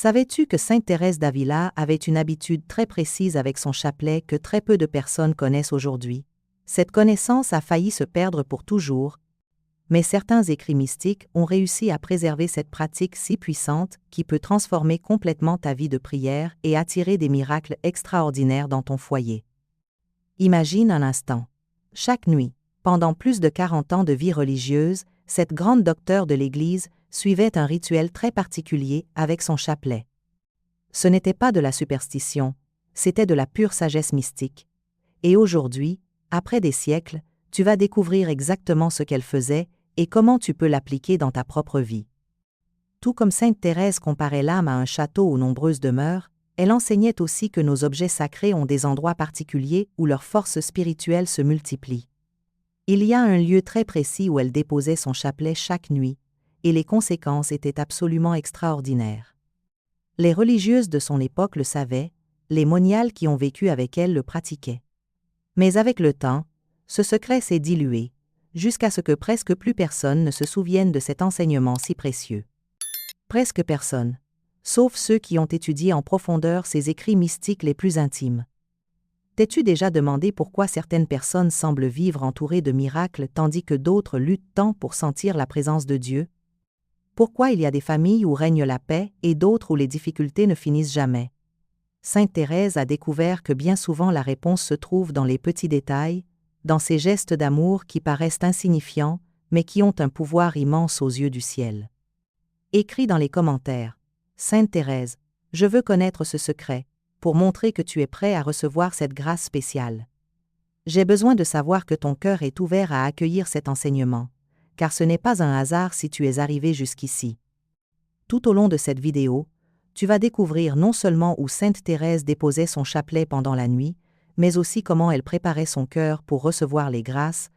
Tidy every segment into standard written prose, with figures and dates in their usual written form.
Savais-tu que Sainte Thérèse d'Avila avait une habitude très précise avec son chapelet que très peu de personnes connaissent aujourd'hui? Cette connaissance a failli se perdre pour toujours, mais certains écrits mystiques ont réussi à préserver cette pratique si puissante qui peut transformer complètement ta vie de prière et attirer des miracles extraordinaires dans ton foyer. Imagine un instant. Chaque nuit, pendant plus de 40 ans de vie religieuse, cette grande docteure de l'Église suivait un rituel très particulier avec son chapelet. Ce n'était pas de la superstition, c'était de la pure sagesse mystique. Et aujourd'hui, après des siècles, tu vas découvrir exactement ce qu'elle faisait et comment tu peux l'appliquer dans ta propre vie. Tout comme Sainte Thérèse comparait l'âme à un château aux nombreuses demeures, elle enseignait aussi que nos objets sacrés ont des endroits particuliers où leur force spirituelle se multiplie. Il y a un lieu très précis où elle déposait son chapelet chaque nuit, et les conséquences étaient absolument extraordinaires. Les religieuses de son époque le savaient, les moniales qui ont vécu avec elle le pratiquaient. Mais avec le temps, ce secret s'est dilué, jusqu'à ce que presque plus personne ne se souvienne de cet enseignement si précieux. Presque personne, sauf ceux qui ont étudié en profondeur ces écrits mystiques les plus intimes. T'es-tu déjà demandé pourquoi certaines personnes semblent vivre entourées de miracles tandis que d'autres luttent tant pour sentir la présence de Dieu? Pourquoi il y a des familles où règne la paix et d'autres où les difficultés ne finissent jamais? Sainte Thérèse a découvert que bien souvent la réponse se trouve dans les petits détails, dans ces gestes d'amour qui paraissent insignifiants, mais qui ont un pouvoir immense aux yeux du ciel. Écris dans les commentaires. Sainte Thérèse, je veux connaître ce secret, pour montrer que tu es prêt à recevoir cette grâce spéciale. J'ai besoin de savoir que ton cœur est ouvert à accueillir cet enseignement, car ce n'est pas un hasard si tu es arrivé jusqu'ici. Tout au long de cette vidéo, tu vas découvrir non seulement où Sainte Thérèse déposait son chapelet pendant la nuit, mais aussi comment elle préparait son cœur pour recevoir les grâces,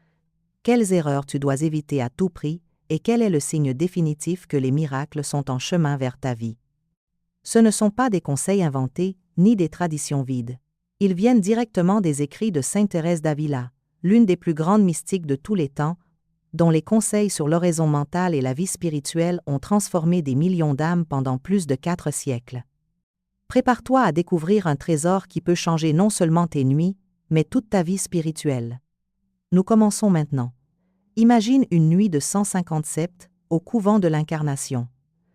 quelles erreurs tu dois éviter à tout prix et quel est le signe définitif que les miracles sont en chemin vers ta vie. Ce ne sont pas des conseils inventés, ni des traditions vides. Ils viennent directement des écrits de Sainte Thérèse d'Avila, l'une des plus grandes mystiques de tous les temps, dont les conseils sur l'oraison mentale et la vie spirituelle ont transformé des millions d'âmes pendant plus de 4 siècles. Prépare-toi à découvrir un trésor qui peut changer non seulement tes nuits, mais toute ta vie spirituelle. Nous commençons maintenant. Imagine une nuit de 157, au couvent de l'Incarnation.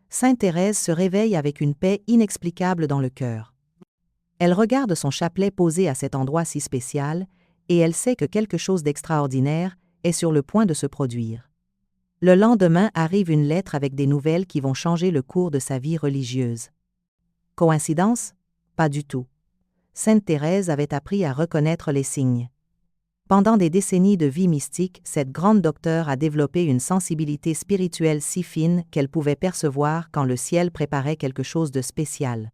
Sainte Thérèse se réveille avec une paix inexplicable dans le cœur. Elle regarde son chapelet posé à cet endroit si spécial, et elle sait que quelque chose d'extraordinaire est sur le point de se produire. Le lendemain arrive une lettre avec des nouvelles qui vont changer le cours de sa vie religieuse. Coïncidence? Pas du tout. Sainte Thérèse avait appris à reconnaître les signes. Pendant des décennies de vie mystique, cette grande docteure a développé une sensibilité spirituelle si fine qu'elle pouvait percevoir quand le ciel préparait quelque chose de spécial.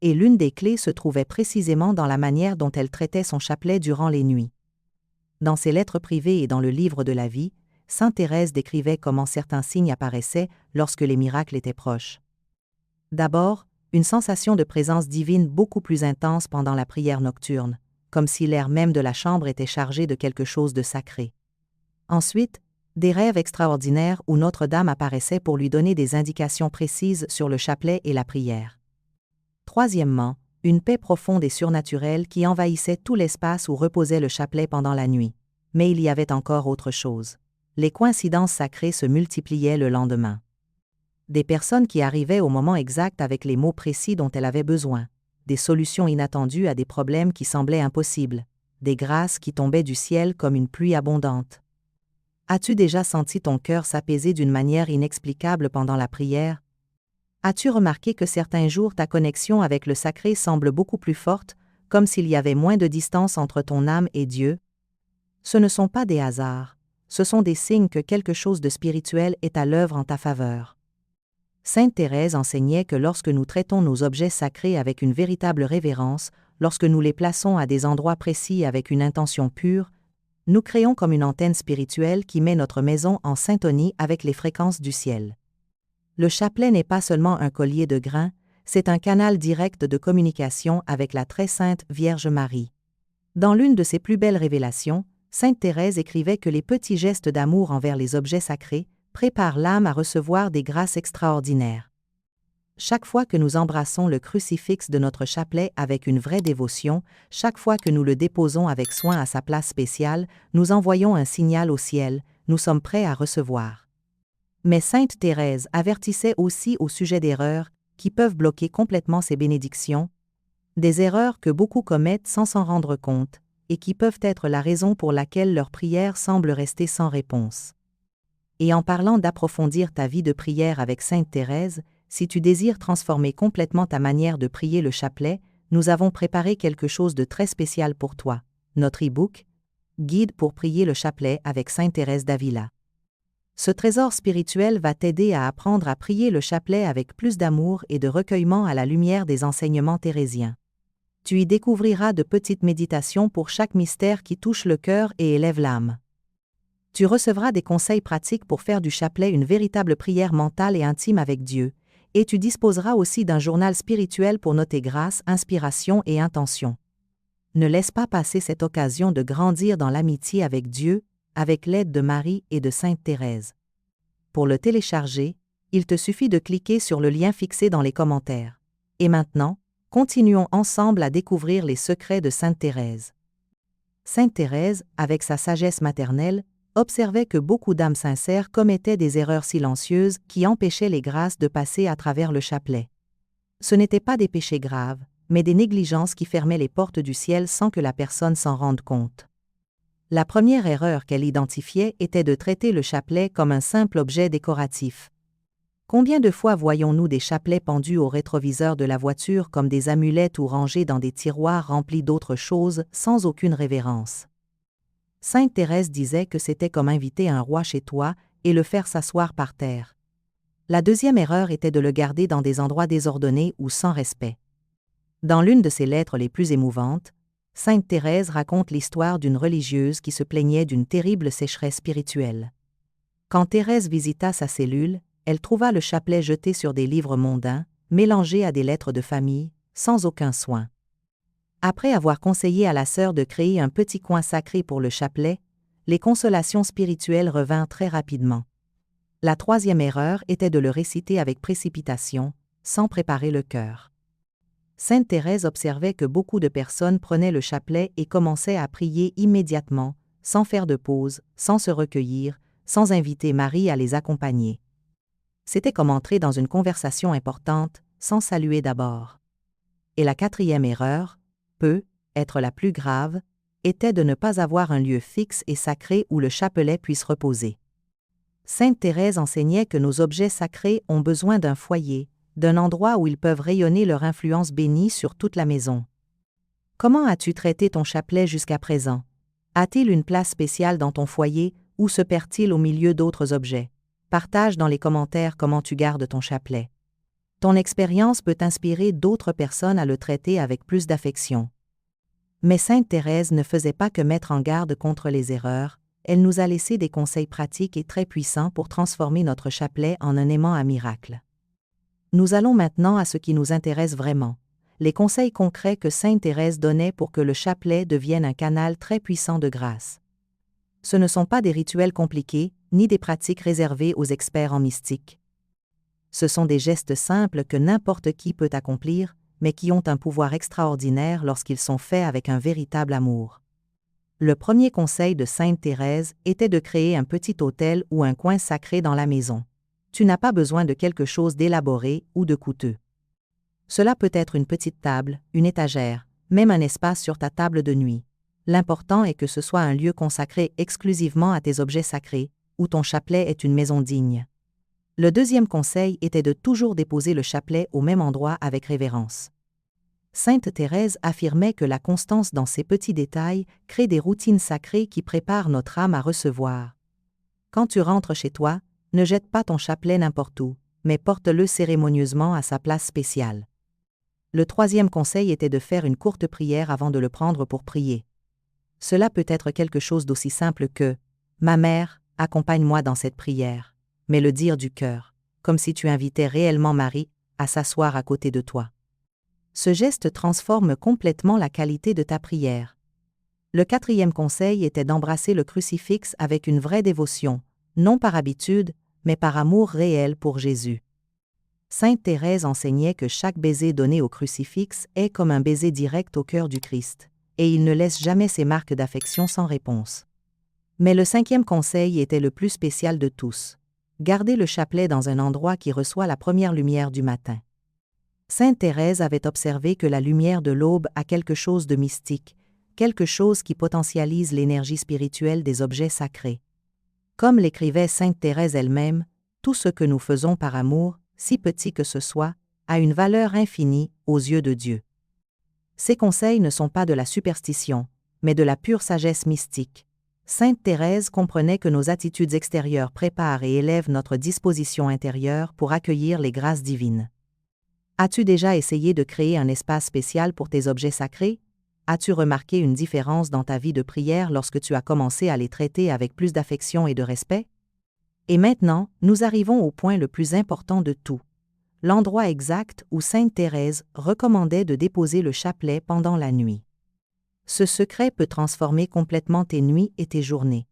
Et l'une des clés se trouvait précisément dans la manière dont elle traitait son chapelet durant les nuits. Dans ses lettres privées et dans le livre de la vie, Sainte Thérèse décrivait comment certains signes apparaissaient lorsque les miracles étaient proches. D'abord, une sensation de présence divine beaucoup plus intense pendant la prière nocturne, comme si l'air même de la chambre était chargé de quelque chose de sacré. Ensuite, des rêves extraordinaires où Notre-Dame apparaissait pour lui donner des indications précises sur le chapelet et la prière. Troisièmement, une paix profonde et surnaturelle qui envahissait tout l'espace où reposait le chapelet pendant la nuit. Mais il y avait encore autre chose. Les coïncidences sacrées se multipliaient le lendemain. Des personnes qui arrivaient au moment exact avec les mots précis dont elle avait besoin, des solutions inattendues à des problèmes qui semblaient impossibles, des grâces qui tombaient du ciel comme une pluie abondante. As-tu déjà senti ton cœur s'apaiser d'une manière inexplicable pendant la prière? As-tu remarqué que certains jours ta connexion avec le sacré semble beaucoup plus forte, comme s'il y avait moins de distance entre ton âme et Dieu? Ce ne sont pas des hasards, ce sont des signes que quelque chose de spirituel est à l'œuvre en ta faveur. Sainte Thérèse enseignait que lorsque nous traitons nos objets sacrés avec une véritable révérence, lorsque nous les plaçons à des endroits précis avec une intention pure, nous créons comme une antenne spirituelle qui met notre maison en syntonie avec les fréquences du ciel. Le chapelet n'est pas seulement un collier de grains, c'est un canal direct de communication avec la très sainte Vierge Marie. Dans l'une de ses plus belles révélations, Sainte Thérèse écrivait que les petits gestes d'amour envers les objets sacrés préparent l'âme à recevoir des grâces extraordinaires. chaque fois que nous embrassons le crucifix de notre chapelet avec une vraie dévotion, chaque fois que nous le déposons avec soin à sa place spéciale, nous envoyons un signal au ciel, nous sommes prêts à recevoir. Mais Sainte Thérèse avertissait aussi au sujet d'erreurs qui peuvent bloquer complètement ces bénédictions, des erreurs que beaucoup commettent sans s'en rendre compte, et qui peuvent être la raison pour laquelle leur prière semble rester sans réponse. Et en parlant d'approfondir ta vie de prière avec Sainte Thérèse, si tu désires transformer complètement ta manière de prier le chapelet, nous avons préparé quelque chose de très spécial pour toi, notre e-book « Guide pour prier le chapelet avec Sainte Thérèse d'Avila ». Ce trésor spirituel va t'aider à apprendre à prier le chapelet avec plus d'amour et de recueillement à la lumière des enseignements thérésiens. Tu y découvriras de petites méditations pour chaque mystère qui touche le cœur et élève l'âme. Tu recevras des conseils pratiques pour faire du chapelet une véritable prière mentale et intime avec Dieu, et tu disposeras aussi d'un journal spirituel pour noter grâce, inspiration et intention. Ne laisse pas passer cette occasion de grandir dans l'amitié avec Dieu, avec l'aide de Marie et de Sainte Thérèse. Pour le télécharger, il te suffit de cliquer sur le lien fixé dans les commentaires. Et maintenant, continuons ensemble à découvrir les secrets de Sainte Thérèse. Sainte Thérèse, avec sa sagesse maternelle, observait que beaucoup d'âmes sincères commettaient des erreurs silencieuses qui empêchaient les grâces de passer à travers le chapelet. Ce n'étaient pas des péchés graves, mais des négligences qui fermaient les portes du ciel sans que la personne s'en rende compte. La première erreur qu'elle identifiait était de traiter le chapelet comme un simple objet décoratif. Combien de fois voyons-nous des chapelets pendus au rétroviseur de la voiture comme des amulettes ou rangés dans des tiroirs remplis d'autres choses sans aucune révérence? Sainte Thérèse disait que c'était comme inviter un roi chez toi et le faire s'asseoir par terre. La deuxième erreur était de le garder dans des endroits désordonnés ou sans respect. Dans l'une de ses lettres les plus émouvantes, Sainte Thérèse raconte l'histoire d'une religieuse qui se plaignait d'une terrible sécheresse spirituelle. Quand Thérèse visita sa cellule, elle trouva le chapelet jeté sur des livres mondains, mélangés à des lettres de famille, sans aucun soin. Après avoir conseillé à la sœur de créer un petit coin sacré pour le chapelet, les consolations spirituelles revinrent très rapidement. La troisième erreur était de le réciter avec précipitation, sans préparer le cœur. Sainte Thérèse observait que beaucoup de personnes prenaient le chapelet et commençaient à prier immédiatement, sans faire de pause, sans se recueillir, sans inviter Marie à les accompagner. C'était comme entrer dans une conversation importante, sans saluer d'abord. Et la quatrième erreur, être la plus grave, était de ne pas avoir un lieu fixe et sacré où le chapelet puisse reposer. Sainte Thérèse enseignait que nos objets sacrés ont besoin d'un foyer, d'un endroit où ils peuvent rayonner leur influence bénie sur toute la maison. Comment as-tu traité ton chapelet jusqu'à présent? A-t-il une place spéciale dans ton foyer ou se perd-il au milieu d'autres objets? Partage dans les commentaires comment tu gardes ton chapelet. Ton expérience peut inspirer d'autres personnes à le traiter avec plus d'affection. Mais Sainte Thérèse ne faisait pas que mettre en garde contre les erreurs, elle nous a laissé des conseils pratiques et très puissants pour transformer notre chapelet en un aimant à miracle. Nous allons maintenant à ce qui nous intéresse vraiment, les conseils concrets que Sainte Thérèse donnait pour que le chapelet devienne un canal très puissant de grâce. Ce ne sont pas des rituels compliqués, ni des pratiques réservées aux experts en mystique. Ce sont des gestes simples que n'importe qui peut accomplir, mais qui ont un pouvoir extraordinaire lorsqu'ils sont faits avec un véritable amour. Le premier conseil de Sainte Thérèse était de créer un petit autel ou un coin sacré dans la maison. Tu n'as pas besoin de quelque chose d'élaboré ou de coûteux. Cela peut être une petite table, une étagère, même un espace sur ta table de nuit. L'important est que ce soit un lieu consacré exclusivement à tes objets sacrés, où ton chapelet est une maison digne. Le deuxième conseil était de toujours déposer le chapelet au même endroit avec révérence. Sainte Thérèse affirmait que la constance dans ces petits détails crée des routines sacrées qui préparent notre âme à recevoir. Quand tu rentres chez toi, ne jette pas ton chapelet n'importe où, mais porte-le cérémonieusement à sa place spéciale. Le troisième conseil était de faire une courte prière avant de le prendre pour prier. Cela peut être quelque chose d'aussi simple que « Ma mère, accompagne-moi dans cette prière », mais le dire du cœur, comme si tu invitais réellement Marie à s'asseoir à côté de toi. Ce geste transforme complètement la qualité de ta prière. Le quatrième conseil était d'embrasser le crucifix avec une vraie dévotion, non par habitude, mais par amour réel pour Jésus. Sainte Thérèse enseignait que chaque baiser donné au crucifix est comme un baiser direct au cœur du Christ, et il ne laisse jamais ses marques d'affection sans réponse. Mais le 5e conseil était le plus spécial de tous. Garder le chapelet dans un endroit qui reçoit la première lumière du matin. Sainte Thérèse avait observé que la lumière de l'aube a quelque chose de mystique, quelque chose qui potentialise l'énergie spirituelle des objets sacrés. Comme l'écrivait Sainte Thérèse elle-même, tout ce que nous faisons par amour, si petit que ce soit, a une valeur infinie aux yeux de Dieu. Ces conseils ne sont pas de la superstition, mais de la pure sagesse mystique. Sainte Thérèse comprenait que nos attitudes extérieures préparent et élèvent notre disposition intérieure pour accueillir les grâces divines. As-tu déjà essayé de créer un espace spécial pour tes objets sacrés? As-tu remarqué une différence dans ta vie de prière lorsque tu as commencé à les traiter avec plus d'affection et de respect? Et maintenant, nous arrivons au point le plus important de tout. L'endroit exact où Sainte Thérèse recommandait de déposer le chapelet pendant la nuit. Ce secret peut transformer complètement tes nuits et tes journées.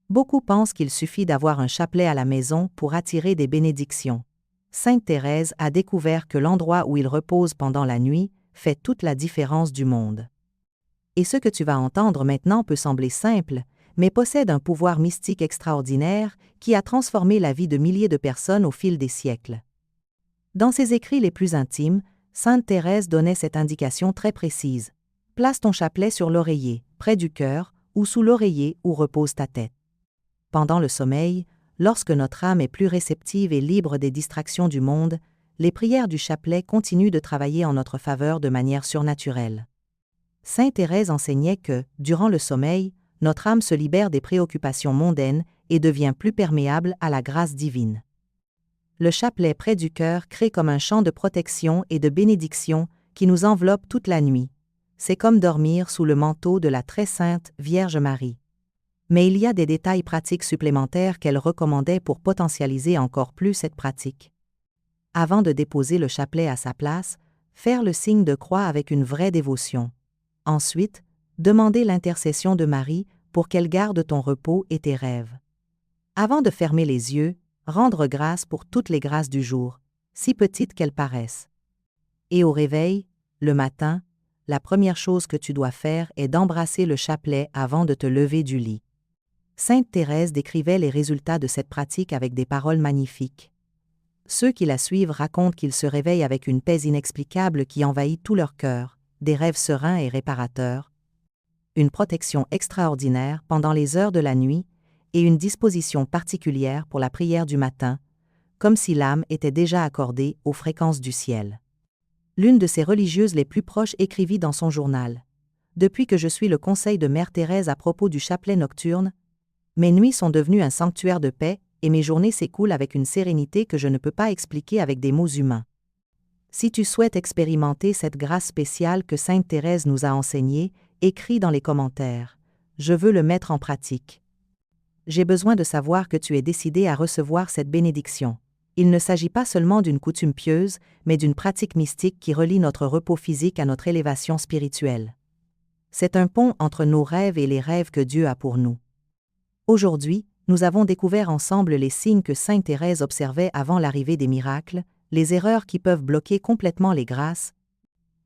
Beaucoup pensent qu'il suffit d'avoir un chapelet à la maison pour attirer des bénédictions. Sainte Thérèse a découvert que l'endroit où il repose pendant la nuit fait toute la différence du monde. Et ce que tu vas entendre maintenant peut sembler simple, mais possède un pouvoir mystique extraordinaire qui a transformé la vie de milliers de personnes au fil des siècles. Dans ses écrits les plus intimes, Sainte Thérèse donnait cette indication très précise. Place ton chapelet sur l'oreiller, près du cœur, ou sous l'oreiller où repose ta tête. Pendant le sommeil, lorsque notre âme est plus réceptive et libre des distractions du monde, les prières du chapelet continuent de travailler en notre faveur de manière surnaturelle. Sainte Thérèse enseignait que, durant le sommeil, notre âme se libère des préoccupations mondaines et devient plus perméable à la grâce divine. Le chapelet près du cœur crée comme un champ de protection et de bénédiction qui nous enveloppe toute la nuit. C'est comme dormir sous le manteau de la très sainte Vierge Marie. Mais il y a des détails pratiques supplémentaires qu'elle recommandait pour potentialiser encore plus cette pratique. Avant de déposer le chapelet à sa place, faire le signe de croix avec une vraie dévotion. Ensuite, demander l'intercession de Marie pour qu'elle garde ton repos et tes rêves. Avant de fermer les yeux, rendre grâce pour toutes les grâces du jour, si petites qu'elles paraissent. Et au réveil, le matin, la première chose que tu dois faire est d'embrasser le chapelet avant de te lever du lit. Sainte Thérèse décrivait les résultats de cette pratique avec des paroles magnifiques. Ceux qui la suivent racontent qu'ils se réveillent avec une paix inexplicable qui envahit tout leur cœur, des rêves sereins et réparateurs, une protection extraordinaire pendant les heures de la nuit et une disposition particulière pour la prière du matin, comme si l'âme était déjà accordée aux fréquences du ciel. L'une de ses religieuses les plus proches écrivit dans son journal « Depuis que je suis le conseil de Mère Thérèse à propos du chapelet nocturne, mes nuits sont devenues un sanctuaire de paix et mes journées s'écoulent avec une sérénité que je ne peux pas expliquer avec des mots humains. » Si tu souhaites expérimenter cette grâce spéciale que Sainte Thérèse nous a enseignée, écris dans les commentaires « Je veux le mettre en pratique ». J'ai besoin de savoir que tu es décidé à recevoir cette bénédiction. Il ne s'agit pas seulement d'une coutume pieuse, mais d'une pratique mystique qui relie notre repos physique à notre élévation spirituelle. C'est un pont entre nos rêves et les rêves que Dieu a pour nous. Aujourd'hui, nous avons découvert ensemble les signes que Sainte Thérèse observait avant l'arrivée des miracles, les erreurs qui peuvent bloquer complètement les grâces,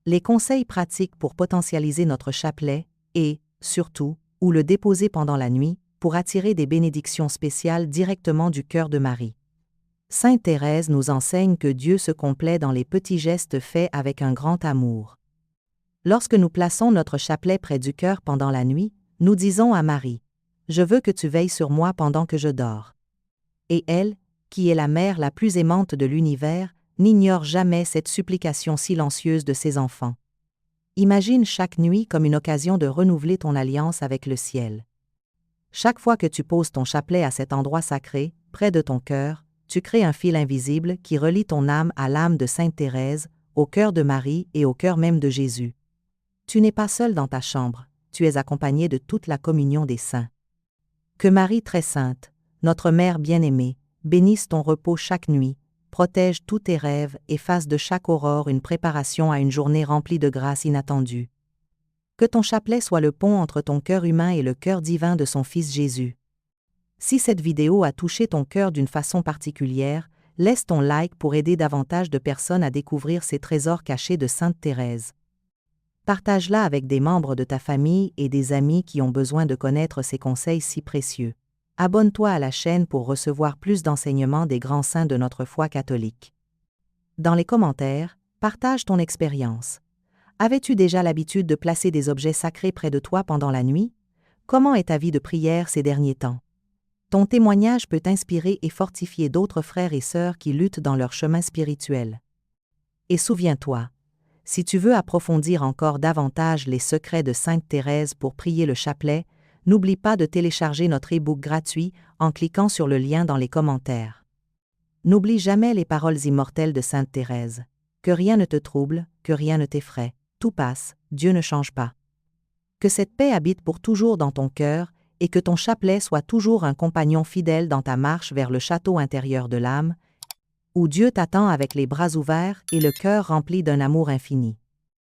les conseils pratiques pour potentialiser notre chapelet et, surtout, où le déposer pendant la nuit pour attirer des bénédictions spéciales directement du cœur de Marie. Sainte Thérèse nous enseigne que Dieu se complaît dans les petits gestes faits avec un grand amour. Lorsque nous plaçons notre chapelet près du cœur pendant la nuit, nous disons à Marie « Je veux que tu veilles sur moi pendant que je dors. » Et elle, qui est la mère la plus aimante de l'univers, n'ignore jamais cette supplication silencieuse de ses enfants. Imagine chaque nuit comme une occasion de renouveler ton alliance avec le ciel. Chaque fois que tu poses ton chapelet à cet endroit sacré, près de ton cœur, tu crées un fil invisible qui relie ton âme à l'âme de Sainte Thérèse, au cœur de Marie et au cœur même de Jésus. Tu n'es pas seul dans ta chambre, tu es accompagné de toute la communion des saints. Que Marie très sainte, notre Mère bien-aimée, bénisse ton repos chaque nuit, protège tous tes rêves et fasse de chaque aurore une préparation à une journée remplie de grâce inattendue. Que ton chapelet soit le pont entre ton cœur humain et le cœur divin de son Fils Jésus. Si cette vidéo a touché ton cœur d'une façon particulière, laisse ton like pour aider davantage de personnes à découvrir ces trésors cachés de Sainte Thérèse. Partage-la avec des membres de ta famille et des amis qui ont besoin de connaître ces conseils si précieux. Abonne-toi à la chaîne pour recevoir plus d'enseignements des grands saints de notre foi catholique. Dans les commentaires, partage ton expérience. Avais-tu déjà l'habitude de placer des objets sacrés près de toi pendant la nuit? Comment est ta vie de prière ces derniers temps? Ton témoignage peut inspirer et fortifier d'autres frères et sœurs qui luttent dans leur chemin spirituel. Et souviens-toi, si tu veux approfondir encore davantage les secrets de Sainte Thérèse pour prier le chapelet, n'oublie pas de télécharger notre e-book gratuit en cliquant sur le lien dans les commentaires. N'oublie jamais les paroles immortelles de Sainte Thérèse. Que rien ne te trouble, que rien ne t'effraie, tout passe, Dieu ne change pas. Que cette paix habite pour toujours dans ton cœur et que ton chapelet soit toujours un compagnon fidèle dans ta marche vers le château intérieur de l'âme, où Dieu t'attend avec les bras ouverts et le cœur rempli d'un amour infini.